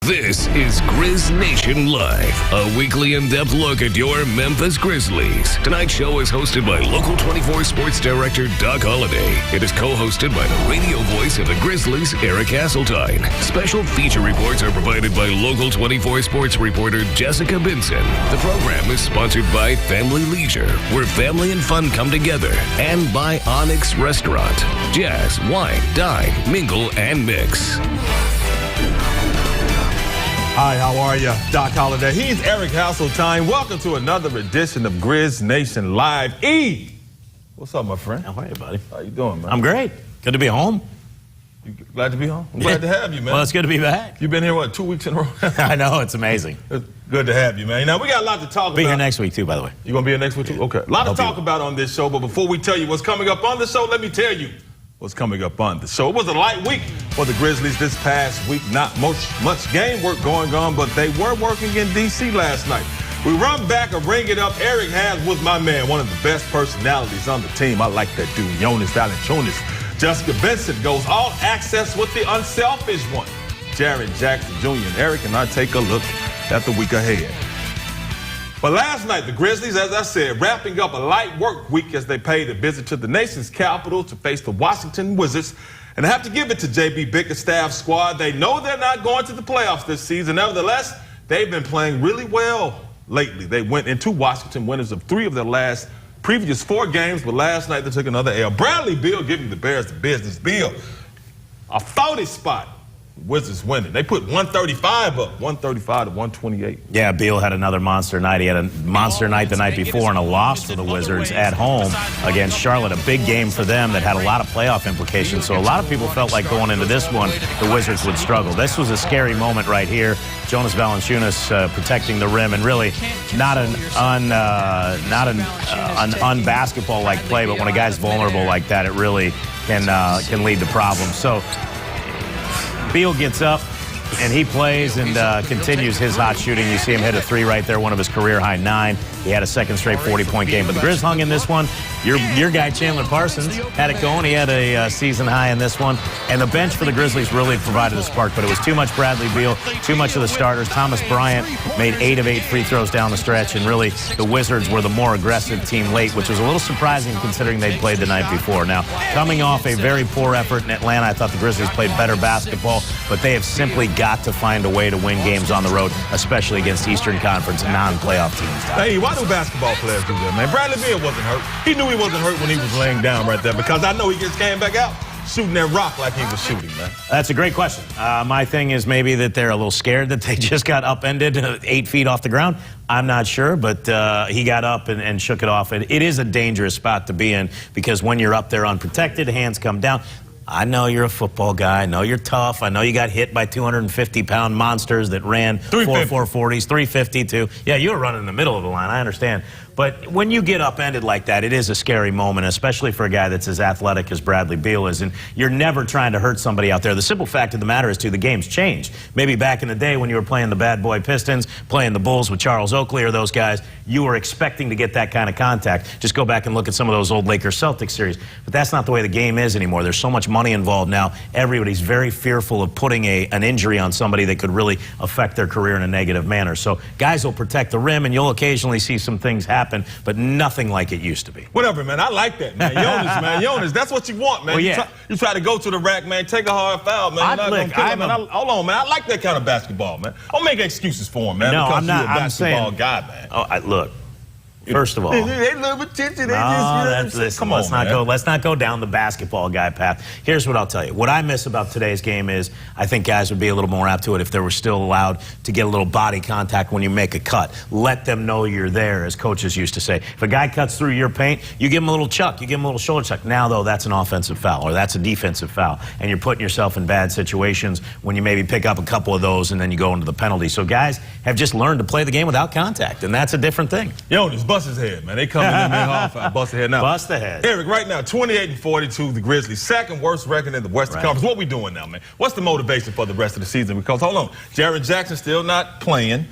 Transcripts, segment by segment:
This is Grizz Nation Live, a weekly in-depth look at your Memphis Grizzlies. Tonight's show is hosted by Local 24 Sports Director Doc Holliday. It is co-hosted by the radio voice of the Grizzlies, Eric Hasseltine. Special feature reports are provided by Local 24 Sports reporter Jessica Benson. The program is sponsored by Family Leisure, where family and fun come together, and by Onyx Restaurant. Jazz, wine, dine, mingle, and mix. Hi, how are you? Doc Holliday. He's Eric Hasseltine. Welcome to another edition of Grizz Nation Live. E! What's up, my friend? How are you, buddy? How you doing, man? I'm great. Good to be home. You glad to be home? I'm glad to have you, man. Well, it's good to be back. You've been here, what, 2 weeks in a row? I know, it's amazing. It's good to have you, man. Now, we got a lot to talk about. Be here next week, too, by the way. You going to be here next week, too? Okay. A lot to talk about on this show, but before we tell you what's coming up on the show, let me tell you what's coming up on the show. It was a light week for the Grizzlies this past week. Not much game work going on, but they were working in D.C. last night. We run back and ring it up. Eric has with my man, one of the best personalities on the team. I like that dude, Jonas Valanciunas. Jessica Benson goes all access with the unselfish one, Jaren Jackson Jr. And Eric and I take a look at the week ahead. But last night, the Grizzlies, as I said, wrapping up a light work week as they paid a visit to the nation's capital to face the Washington Wizards. And I have to give it to J.B. Bickerstaff's squad. They know they're not going to the playoffs this season. Nevertheless, they've been playing really well lately. They went into Washington winners of 3 of their previous 4 games, but last night they took another L. Bradley Beal giving the Bears the business. Beal, a 40 spot. Wizards winning. They put 135 up, 135 to 128. Yeah, Beal had another monster night. He had a monster night the night before and a loss for the Wizards at home against Charlotte. A big game for them that had a lot of playoff implications. So a lot of people felt like going into this one, the Wizards would struggle. This was a scary moment right here. Jonas Valanciunas protecting the rim, and really not an unbasketball-like play, but when a guy's vulnerable like that, it really can lead to problems. So Beal gets up, and he plays and continues his hot shooting. You see him hit a 3 right there, one of his career-high 9. He had a second straight 40-point game. But the Grizz hung in this one. Your guy, Chandler Parsons, had it going. He had a season high in this one. And the bench for the Grizzlies really provided a spark, but it was too much Bradley Beal, too much of the starters. Thomas Bryant made 8 of 8 free throws down the stretch, and really the Wizards were the more aggressive team late, which was a little surprising considering they'd played the night before. Now, coming off a very poor effort in Atlanta, I thought the Grizzlies played better basketball, but they have simply got to find a way to win games on the road, especially against Eastern Conference non-playoff teams. Hey, why do basketball players do that, man? Bradley Beal wasn't hurt. He knew he wasn't hurt when he was laying down right there, because I know he just came back out shooting that rock like he was shooting, man. That's a great question. My thing is maybe that they're a little scared that they just got upended 8 feet off the ground. I'm not sure, but he got up and shook it off. It is a dangerous spot to be in, because when you're up there unprotected, hands come down. I know you're a football guy. I know you're tough. I know you got hit by 250-pound monsters that ran 4.40s, 350 too. Yeah, you were running in the middle of the line. I understand. But when you get upended like that, it is a scary moment, especially for a guy that's as athletic as Bradley Beal is. And you're never trying to hurt somebody out there. The simple fact of the matter is, too, the game's changed. Maybe back in the day when you were playing the bad boy Pistons, playing the Bulls with Charles Oakley or those guys, you were expecting to get that kind of contact. Just go back and look at some of those old Lakers-Celtics series. But that's not the way the game is anymore. There's so much money involved now. Everybody's very fearful of putting an injury on somebody that could really affect their career in a negative manner. So guys will protect the rim, and you'll occasionally see some things happen, but nothing like it used to be. Whatever, man. I like that, man. Jonas, man. Jonas, that's what you want, man. Well, yeah. You try to go to the rack, man. Take a hard foul, man. Hold on, man. I like that kind of basketball, man. Don't make excuses for him, man. No, because I'm not. You're a basketball guy, man. Oh, look. First of all, they love attention. Let's not go down the basketball guy path. Here's what I'll tell you. What I miss about today's game is I think guys would be a little more apt to it if they were still allowed to get a little body contact when you make a cut. Let them know you're there, as coaches used to say. If a guy cuts through your paint, you give him a little chuck. You give him a little shoulder chuck. Now, though, that's an offensive foul or that's a defensive foul, and you're putting yourself in bad situations when you maybe pick up a couple of those and then you go into the penalty. So guys have just learned to play the game without contact, and that's a different thing. Jonas, bust his head, man. They come in the half, bust the head now. Bust the head. Eric, right now, 28-42, the Grizzlies, second worst record in the Western Conference. What we doing now, man? What's the motivation for the rest of the season? Because, hold on, Jaren Jackson still not playing.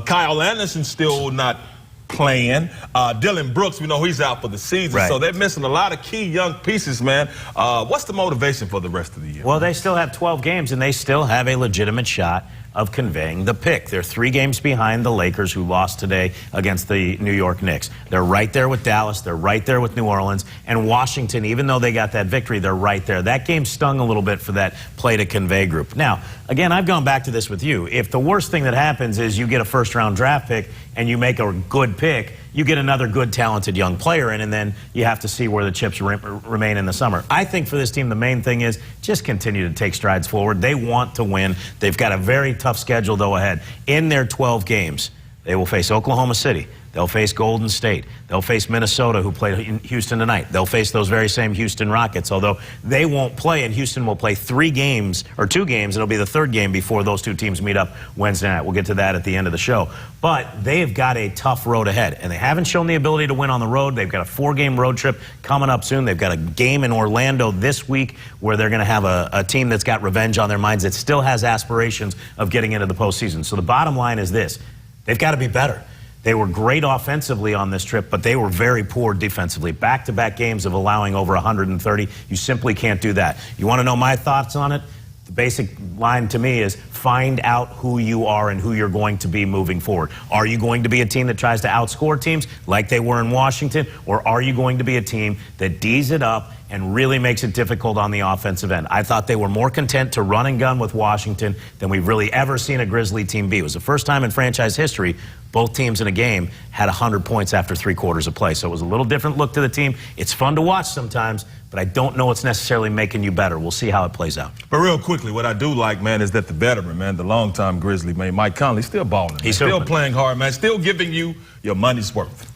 Kyle Anderson still not playing. Dylan Brooks, we know he's out for the season. Right. So they're missing a lot of key young pieces, man. What's the motivation for the rest of the year? Well, they still have 12 games, and they still have a legitimate shot of conveying the pick. They're 3 games behind the Lakers, who lost today against the New York Knicks. They're right there with Dallas. They're right there with New Orleans. And Washington, even though they got that victory, they're right there. That game stung a little bit for that play-to-convey group. Now, again, I've gone back to this with you. If the worst thing that happens is you get a first-round draft pick and you make a good pick, you get another good, talented young player in, and then you have to see where the chips remain in the summer. I think for this team, the main thing is just continue to take strides forward. They want to win. They've got a very tough schedule, though, ahead. In their 12 games, they will face Oklahoma City. They'll face Golden State. They'll face Minnesota, who played in Houston tonight. They'll face those very same Houston Rockets, although they won't play, and Houston will play 2 games, and it'll be the 3rd game before those 2 teams meet up Wednesday night. We'll get to that at the end of the show. But they've got a tough road ahead, and they haven't shown the ability to win on the road. They've got a 4-game road trip coming up soon. They've got a game in Orlando this week where they're going to have a team that's got revenge on their minds, that still has aspirations of getting into the postseason. So the bottom line is this: they've got to be better. They were great offensively on this trip, but they were very poor defensively. Back-to-back games of allowing over 130. You simply can't do that. You want to know my thoughts on it? The basic line to me is find out who you are and who you're going to be moving forward. Are you going to be a team that tries to outscore teams like they were in Washington, or are you going to be a team that D's it up and really makes it difficult on the offensive end? I thought they were more content to run and gun with Washington than we've really ever seen a Grizzly team be. It was the first time in franchise history both teams in a game had 100 points after 3 quarters of play. So it was a little different look to the team. It's fun to watch sometimes, but I don't know it's necessarily making you better. We'll see how it plays out. But real quickly, what I do like, man, is that the veteran, man, the longtime Grizzly, man, Mike Conley, still balling. He's still playing hard, man, still giving you your money's worth.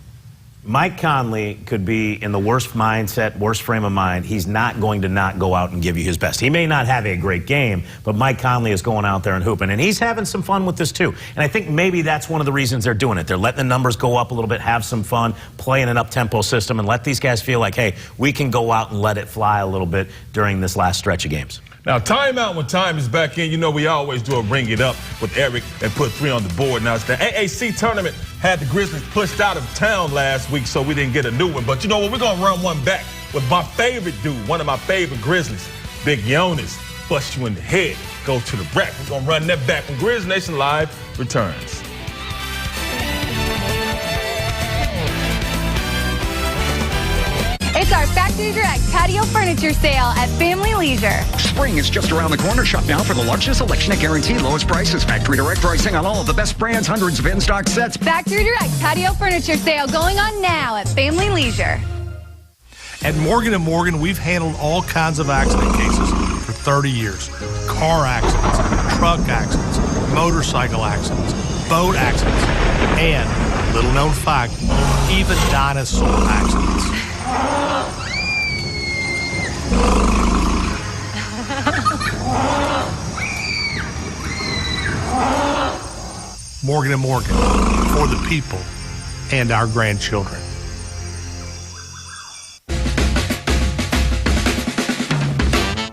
Mike Conley could be in the worst mindset, worst frame of mind. He's not going to not go out and give you his best. He may not have a great game, but Mike Conley is going out there and hooping, and he's having some fun with this too. And I think maybe that's one of the reasons they're doing it. They're letting the numbers go up a little bit, have some fun, play in an up-tempo system, and let these guys feel like, hey, we can go out and let it fly a little bit during this last stretch of games. Now, timeout when time is back in. You know we always do a ring it up with Eric and put 3 on the board. Now, it's the AAC tournament had the Grizzlies pushed out of town last week, so we didn't get a new one. But you know what? We're going to run one back with my favorite dude, one of my favorite Grizzlies, Big Jonas. Bust you in the head. Go to the rack. We're going to run that back when Grizz Nation Live returns. It's our Factory Direct patio furniture sale at Family Leisure. Spring is just around the corner. Shop now for the largest selection at guaranteed lowest prices. Factory Direct pricing on all of the best brands, hundreds of in-stock sets. Factory Direct patio furniture sale going on now at Family Leisure. At Morgan & Morgan, we've handled all kinds of accident cases for 30 years. Car accidents, truck accidents, motorcycle accidents, boat accidents, and, little known fact, even dinosaur accidents. Morgan & Morgan, for the people and our grandchildren.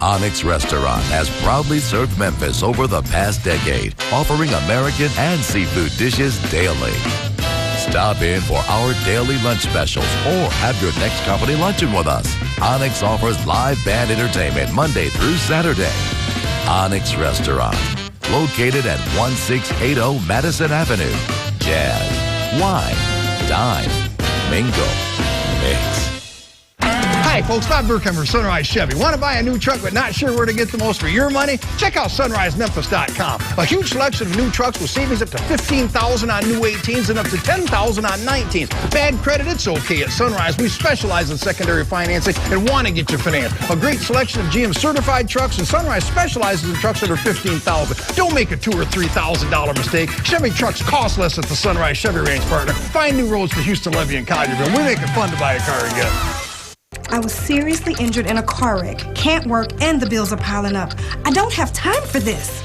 Onyx Restaurant has proudly served Memphis over the past decade, offering American and seafood dishes daily. Stop in for our daily lunch specials or have your next company luncheon with us. Onyx offers live band entertainment Monday through Saturday. Onyx Restaurant, located at 1680 Madison Avenue. Jazz, wine, dine, mingle, mix. Hi, folks. Bob Burkheimer, Sunrise Chevy. Want to buy a new truck but not sure where to get the most for your money? Check out sunrisememphis.com. A huge selection of new trucks with savings up to $15,000 on new 18s and up to $10,000 on 19s. Bad credit, it's okay at Sunrise. We specialize in secondary financing and want to get you financed. A great selection of GM certified trucks, and Sunrise specializes in trucks that are $15,000. Don't make a $2,000 or $3,000 mistake. Chevy trucks cost less at the Sunrise Chevy Range, partner. Find new roads to Houston, Levy, and Collierville. We make it fun to buy a car again. I was seriously injured in a car wreck. Can't work and the bills are piling up. I don't have time for this.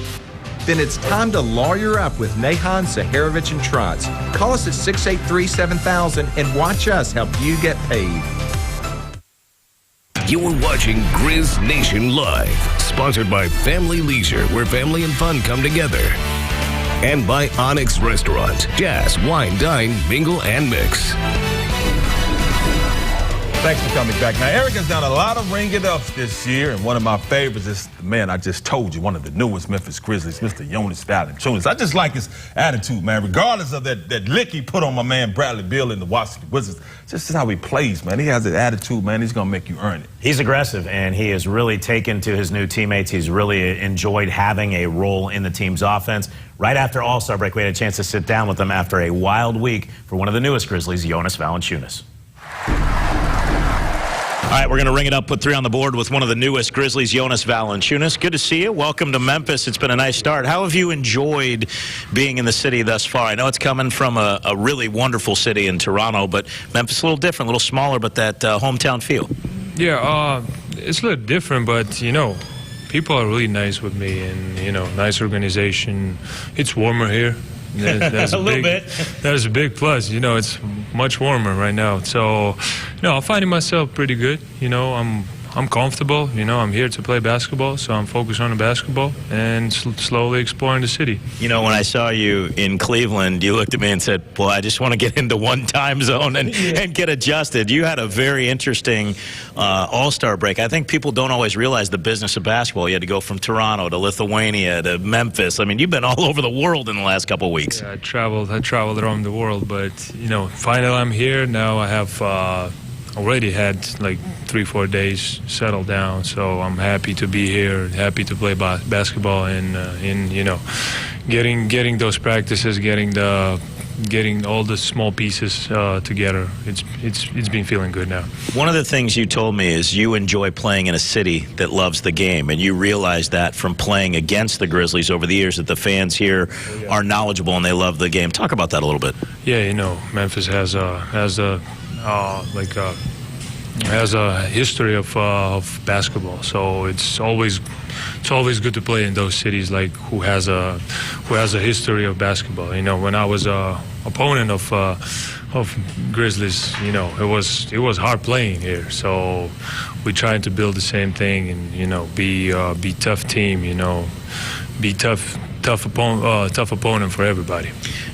Then it's time to lawyer up with Nahan, Saharovich, and Trotz. Call us at 683-7000 and watch us help you get paid. You're watching Grizz Nation Live, sponsored by Family Leisure, where family and fun come together. And by Onyx Restaurant, jazz, wine, dine, mingle, and mix. Thanks for coming back. Now, Eric has done a lot of ring-it-ups this year, and one of my favorites is the man I just told you, one of the newest Memphis Grizzlies, Mr. Jonas Valanciunas. I just like his attitude, man, regardless of that lick he put on my man Bradley Beal in the Washington Wizards. Just how he plays, man. He has an attitude, man. He's going to make you earn it. He's aggressive, and he has really taken to his new teammates. He's really enjoyed having a role in the team's offense. Right after All-Star break, we had a chance to sit down with him after a wild week for one of the newest Grizzlies, Jonas Valanciunas. All right, we're going to ring it up, put 3 on the board with one of the newest Grizzlies, Jonas Valanciunas. Good to see you. Welcome to Memphis. It's been a nice start. How have you enjoyed being in the city thus far? I know it's coming from a really wonderful city in Toronto, but Memphis a little different, a little smaller, but that hometown feel. Yeah, it's a little different, but, you know, people are really nice with me and, you know, nice organization. It's warmer here. That's a bit. That's a big plus. You know, it's much warmer right now. So, you know, I'm finding myself pretty good. You know, I'm comfortable. You know, I'm here to play basketball, so I'm focused on the basketball and slowly exploring the city. You know, when I saw you in Cleveland, you looked at me and said, boy, I just want to get into one time zone and get adjusted. You had a very interesting All-Star break. I think people don't always realize the business of basketball. You had to go from Toronto to Lithuania to Memphis. I mean, you've been all over the world in the last couple of weeks. Yeah, I traveled around the world, but, you know, finally I'm here. Now I have already had like 3-4 days settled down, so I'm happy to be here, happy to play basketball, and you know, getting those practices, getting all the small pieces together. It's been feeling good now. One of the things you told me is you enjoy playing in a city that loves the game, and you realize that from playing against the Grizzlies over the years, that the fans here are knowledgeable and they love the game. Talk about that a little bit. Yeah, you know, Memphis has a history of basketball, so it's always good to play in those cities like who has a history of basketball. You know, when I was a opponent of Grizzlies, you know, it was hard playing here. So we tried to build the same thing, and you know, be tough team. You know, be tough opponent for everybody.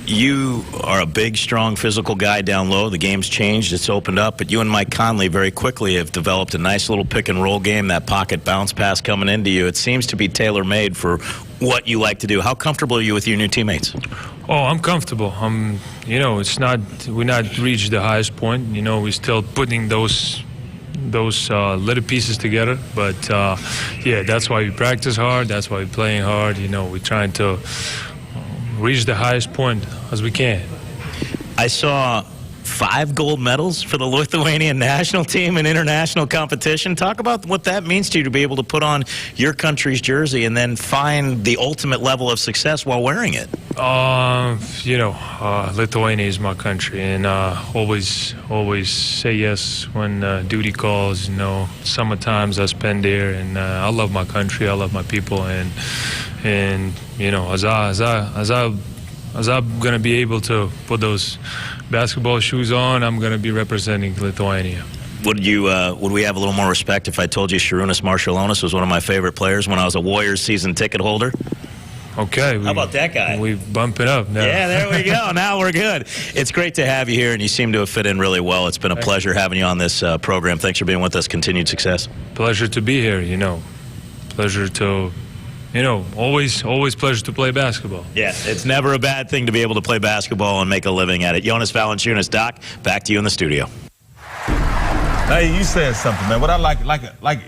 You are a big, strong, physical guy down low. The game's changed. It's opened up. But you and Mike Conley very quickly have developed a nice little pick-and-roll game, that pocket bounce pass coming into you. It seems to be tailor-made for what you like to do. How comfortable are you with your new teammates? Oh, I'm comfortable. You know, we're not reached the highest point. You know, we're still putting those little pieces together, but yeah, that's why we practice hard, that's why we're playing hard. You know, we're trying to reach the highest point as we can. I saw 5 gold medals for the Lithuanian national team in international competition. Talk about what that means to you, to be able to put on your country's jersey and then find the ultimate level of success while wearing it. You know, Lithuania is my country, and always say yes when duty calls. You know, summer times I spend there, and I love my country, I love my people, and you know, as I'm gonna be able to put those basketball shoes on, I'm gonna be representing Lithuania. Would we have a little more respect if I told you Šarūnas Marčiulionis was one of my favorite players when I was a Warriors season ticket holder? Okay. How about that guy? We bump it up now. Yeah, there we go. Now we're good. It's great to have you here, and you seem to have fit in really well. It's been a pleasure having you on this program. Thanks for being with us. Continued success. Pleasure to be here, you know. Pleasure to, you know, always pleasure to play basketball. Yeah, it's never a bad thing to be able to play basketball and make a living at it. Jonas Valanciunas, Doc, back to you in the studio. Hey, you said something, man. What I like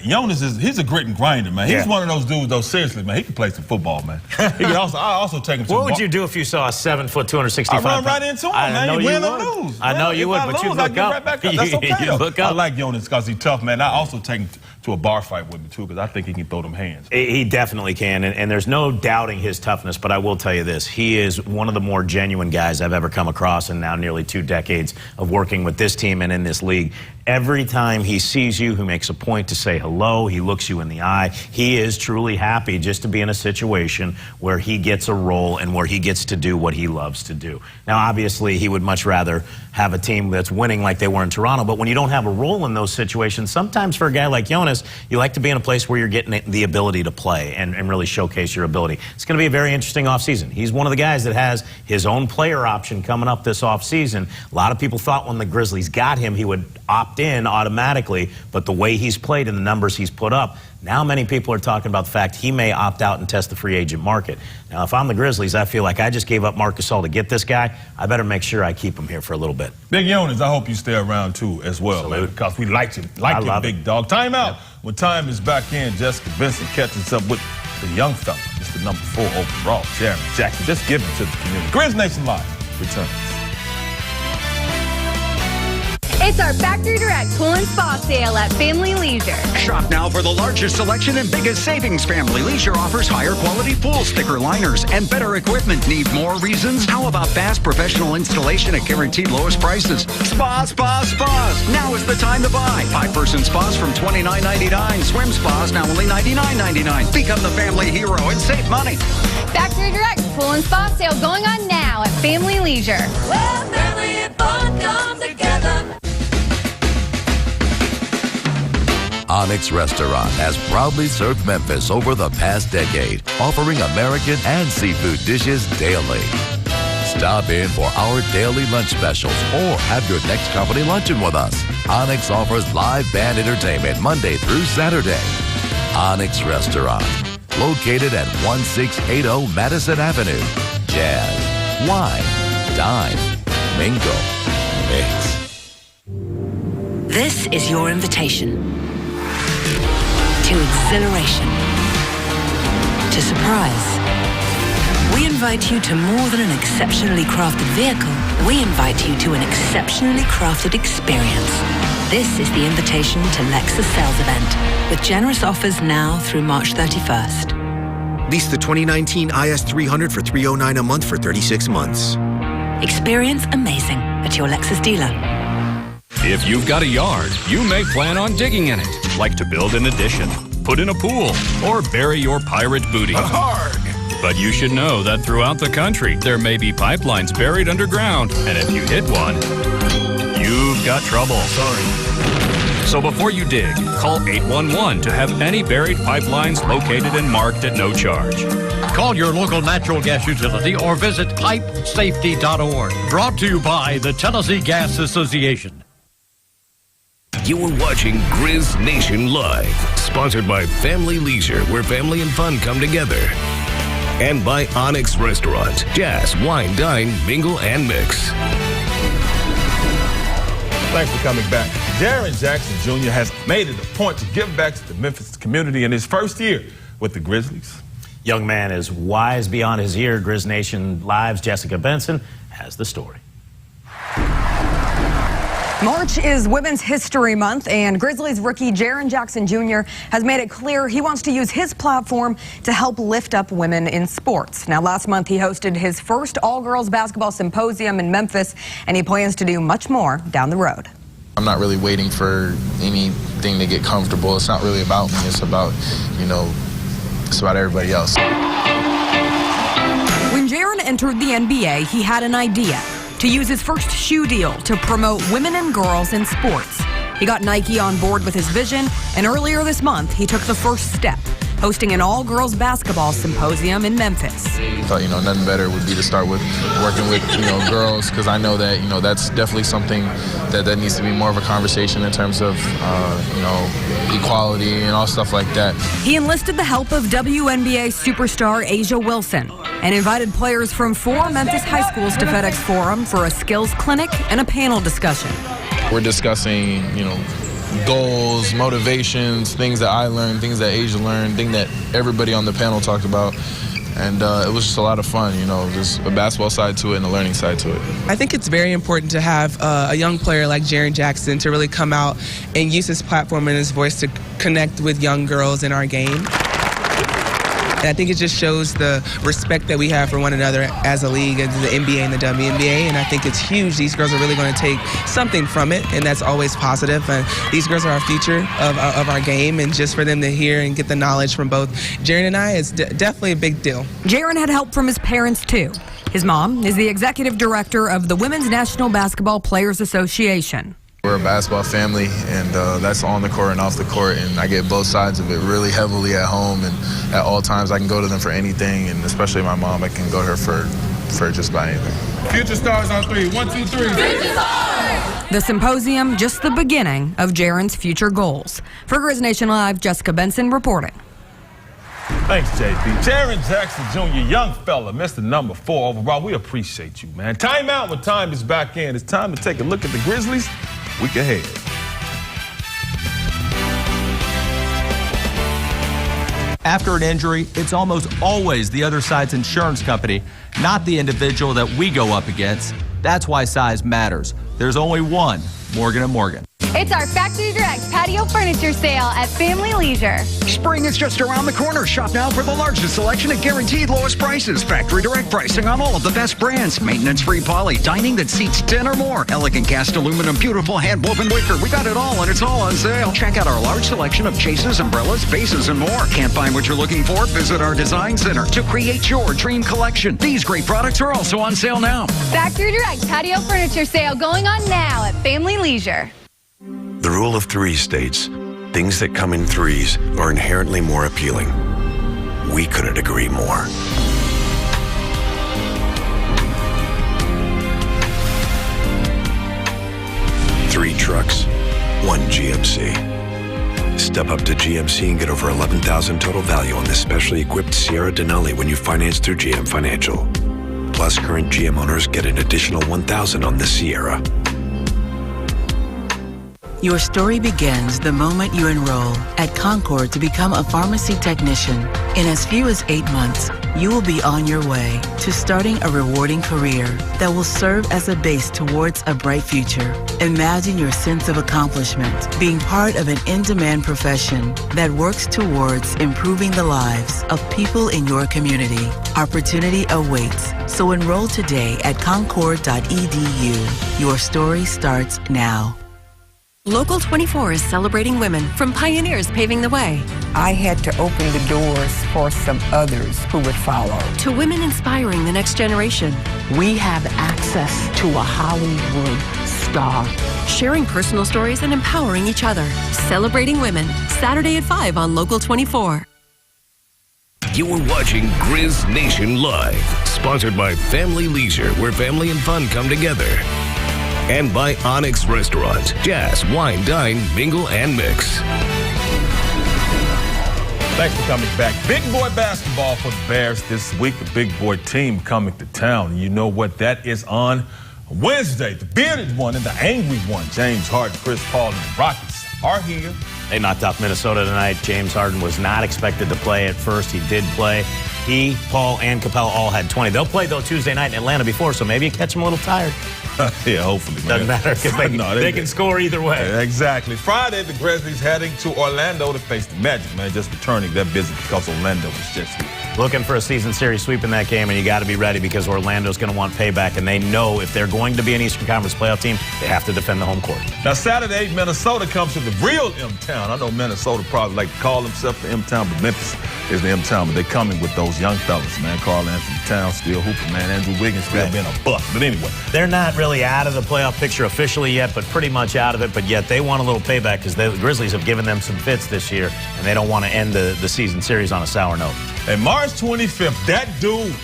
Jonas he's a grit and grinder, man. He's one of those dudes, though, seriously, man. He can play some football, man. He can I also take him to What would you do if you saw a 7-foot, 265 I run right into him, man. You win or lose. I know you would, but you look up. Right back up. That's okay, you look up. I like Jonas because he's tough, man. I also take him to a bar fight with me, too, because I think he can throw them hands. He definitely can, and there's no doubting his toughness, but I will tell you this. He is one of the more genuine guys I've ever come across in now nearly 2 decades of working with this team and in this league. Every time he sees you, he makes a point to say hello. He looks you in the eye. He is truly happy just to be in a situation where he gets a role and where he gets to do what he loves to do. Now, obviously, he would much rather have a team that's winning like they were in Toronto, but when you don't have a role in those situations, sometimes for a guy like Jonas, artist, you like to be in a place where you're getting the ability to play and really showcase your ability. It's going to be a very interesting offseason. He's one of the guys that has his own player option coming up this offseason. A lot of people thought when the Grizzlies got him, he would opt in automatically, but the way he's played and the numbers he's put up, now many people are talking about the fact he may opt out and test the free agent market. Now, if I'm the Grizzlies, I feel like I just gave up Marc Gasol to get this guy. I better make sure I keep him here for a little bit. Big Jonas, I hope you stay around too as well, man, because we like you, big dog. Time out. Yep. When time is back in, Jessica Benson catches up with the young fella. It's the #4 overall, Jaren Jackson. Just give it to the community. Grizz Nation Live returns. It's our Factory Direct Pool and Spa sale at Family Leisure. Shop now for the largest selection and biggest savings. Family Leisure offers higher quality pools, thicker liners, and better equipment. Need more reasons? How about fast professional installation at guaranteed lowest prices? Spas. Now is the time to buy. 5-person spas from $29.99. Swim spas now only $99.99. Become the family hero and save money. Factory Direct Pool and Spa sale going on now at Family Leisure. Well, family and fun come together. Onyx Restaurant has proudly served Memphis over the past decade, offering American and seafood dishes daily. Stop in for our daily lunch specials or have your next company luncheon with us. Onyx offers live band entertainment Monday through Saturday. Onyx Restaurant, located at 1680 Madison Avenue. Jazz, wine, dine, mingle, mix. This is your invitation to exhilaration, to surprise. We invite you to more than an exceptionally crafted vehicle. We invite you to an exceptionally crafted experience. This is the invitation to Lexus sales event with generous offers now through March 31st. Lease the 2019 IS300 for $309 a month for 36 months. Experience amazing at your Lexus dealer. If you've got a yard, you may plan on digging in it, like to build an addition, put in a pool, or bury your pirate booty. But you should know that throughout the country, there may be pipelines buried underground, and if you hit one, you've got trouble. Sorry. So before you dig, call 811 to have any buried pipelines located and marked at no charge. Call your local natural gas utility or visit pipesafety.org. Brought to you by the Tennessee Gas Association. You're watching Grizz Nation Live, sponsored by Family Leisure, where family and fun come together. And by Onyx Restaurant, jazz, wine, dine, mingle, and mix. Thanks for coming back. Jaren Jackson Jr. has made it a point to give back to the Memphis community in his first year with the Grizzlies. Young man is wise beyond his year. Grizz Nation Live's Jessica Benson has the story. March is Women's History Month, and Grizzlies rookie Jaren Jackson Jr. has made it clear he wants to use his platform to help lift up women in sports. Now, last month he hosted his first all-girls basketball symposium in Memphis, and he plans to do much more down the road. I'm not really waiting for anything to get comfortable. It's not really about me. It's about, it's about everybody else. When Jaren entered the NBA, he had an idea: to use his first shoe deal to promote women and girls in sports. He got Nike on board with his vision, and earlier this month, he took the first step, hosting an all-girls basketball symposium in Memphis. I thought, nothing better would be to start with working with, girls, because I know that, that's definitely something that needs to be more of a conversation in terms of, equality and all stuff like that. He enlisted the help of WNBA superstar Asia Wilson and invited players from 4 Memphis high schools to FedEx Forum for a skills clinic and a panel discussion. We're discussing, goals, motivations, things that I learned, things that Asia learned, things that everybody on the panel talked about. And it was just a lot of fun, there's a basketball side to it and a learning side to it. I think it's very important to have a young player like Jaren Jackson to really come out and use his platform and his voice to connect with young girls in our game. And I think it just shows the respect that we have for one another as a league, as the NBA and the WNBA, and I think it's huge. These girls are really going to take something from it, and that's always positive. And these girls are our future of our game, and just for them to hear and get the knowledge from both Jaren and I is definitely a big deal. Jaren had help from his parents, too. His mom is the executive director of the Women's National Basketball Players Association. We're a basketball family, and that's on the court and off the court, and I get both sides of it really heavily at home, and at all times I can go to them for anything, and especially my mom, I can go to her for just about anything. Future stars on three. 1, 2, 3. The symposium, just the beginning of Jaron's future goals. For Grizz Nation Live, Jessica Benson reporting. Thanks, JP. Jaron Jackson Jr., young fella, Mr. number 4 overall. We appreciate you, man. Time out when time is back in. It's time to take a look at the Grizzlies week ahead. After an injury, it's almost always the other side's insurance company, not the individual that we go up against. That's why size matters. There's only one, Morgan & Morgan. It's our Factory Direct patio furniture sale at Family Leisure. Spring is just around the corner. Shop now for the largest selection at guaranteed lowest prices. Factory Direct pricing on all of the best brands. Maintenance-free poly, dining that seats 10 or more. Elegant cast aluminum, beautiful hand-woven wicker. We got it all, and it's all on sale. Check out our large selection of chases, umbrellas, bases, and more. Can't find what you're looking for? Visit our design center to create your dream collection. These great products are also on sale now. Factory Direct patio furniture sale going on now at Family Leisure. The rule of 3 states, things that come in threes are inherently more appealing. We couldn't agree more. Three trucks, one GMC. Step up to GMC and get over $11,000 total value on this specially equipped Sierra Denali when you finance through GM Financial. Plus, current GM owners get an additional $1,000 on the Sierra. Your story begins the moment you enroll at Concord to become a pharmacy technician. In as few as 8 months, you will be on your way to starting a rewarding career that will serve as a base towards a bright future. Imagine your sense of accomplishment being part of an in-demand profession that works towards improving the lives of people in your community. Opportunity awaits, so enroll today at concord.edu. Your story starts now. Local 24 is celebrating women from pioneers paving the way. I had to open the doors for some others who would follow. To women inspiring the next generation. We have access to a Hollywood star. Sharing personal stories and empowering each other. Celebrating women, Saturday at 5 on Local 24. You are watching Grizz Nation Live, sponsored by Family Leisure, where family and fun come together. And by Onyx Restaurant. Jazz, wine, dine, mingle, and mix. Thanks for coming back. Big boy basketball for the Bears this week. The big boy team coming to town. And you know what? That is on Wednesday. The bearded one and the angry one, James Harden, Chris Paul, and the Rockets are here. They knocked off Minnesota tonight. James Harden was not expected to play at first. He did play. He, Paul, and Capella all had 20. They'll play, though, Tuesday night in Atlanta before, so maybe you catch them a little tired. Yeah, hopefully. Doesn't matter because they can score either way. Yeah, exactly. Friday, the Grizzlies heading to Orlando to face the Magic, man. Just returning that visit because Orlando was just here. Looking for a season series sweep in that game, and you got to be ready because Orlando's going to want payback, and they know if they're going to be an Eastern Conference playoff team, they have to defend the home court. Now, Saturday, Minnesota comes to the real M-Town. I know Minnesota probably like to call themselves the M-Town, but Memphis is the M-Town. But they're coming with those young fellas, man. Carl Anthony Towns still hooping, man. Andrew Wiggins still being a bust. But anyway. They're not really out of the playoff picture officially yet, but pretty much out of it. But yet they want a little payback because the Grizzlies have given them some fits this year, and they don't want to end the season series on a sour note. And March 25th, that dude,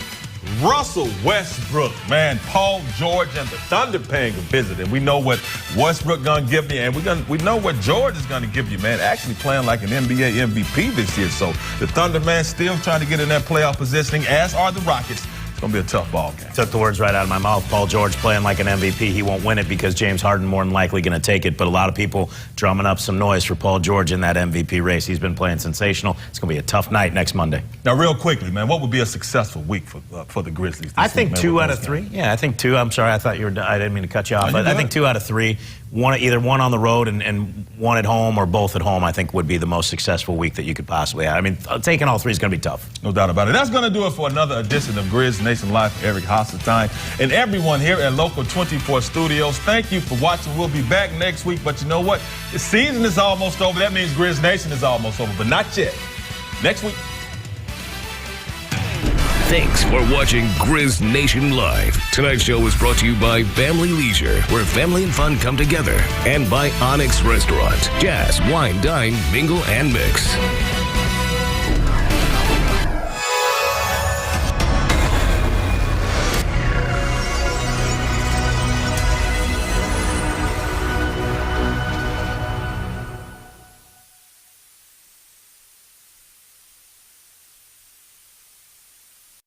Russell Westbrook, man, Paul George and the Thunder paying a visit. And we know what Westbrook going to give you, and we know what George is going to give you, man. Actually playing like an NBA MVP this year. So the Thunder, man, still trying to get in that playoff positioning, as are the Rockets. It's going to be a tough ball game. Took the words right out of my mouth. Paul George playing like an MVP. He won't win it because James Harden more than likely going to take it. But a lot of people drumming up some noise for Paul George in that MVP race. He's been playing sensational. It's going to be a tough night next Monday. Now, real quickly, man, what would be a successful week for the Grizzlies? I think 2 out of 3. Yeah, I think 2. I'm sorry, I thought you were. I didn't mean to cut you off. But I think 2 out of 3. Either one on the road and one at home, or both at home, I think would be the most successful week that you could possibly have. I mean, taking all 3 is going to be tough. No doubt about it. That's going to do it for another edition of Grizz Nation Live. Eric Hasseltine and everyone here at Local 24 Studios. Thank you for watching. We'll be back next week. But you know what? The season is almost over. That means Grizz Nation is almost over, but not yet. Next week. Thanks for watching Grizz Nation Live. Tonight's show was brought to you by Family Leisure, where family and fun come together, and by Onyx Restaurant. Jazz, wine, dine, mingle, and mix.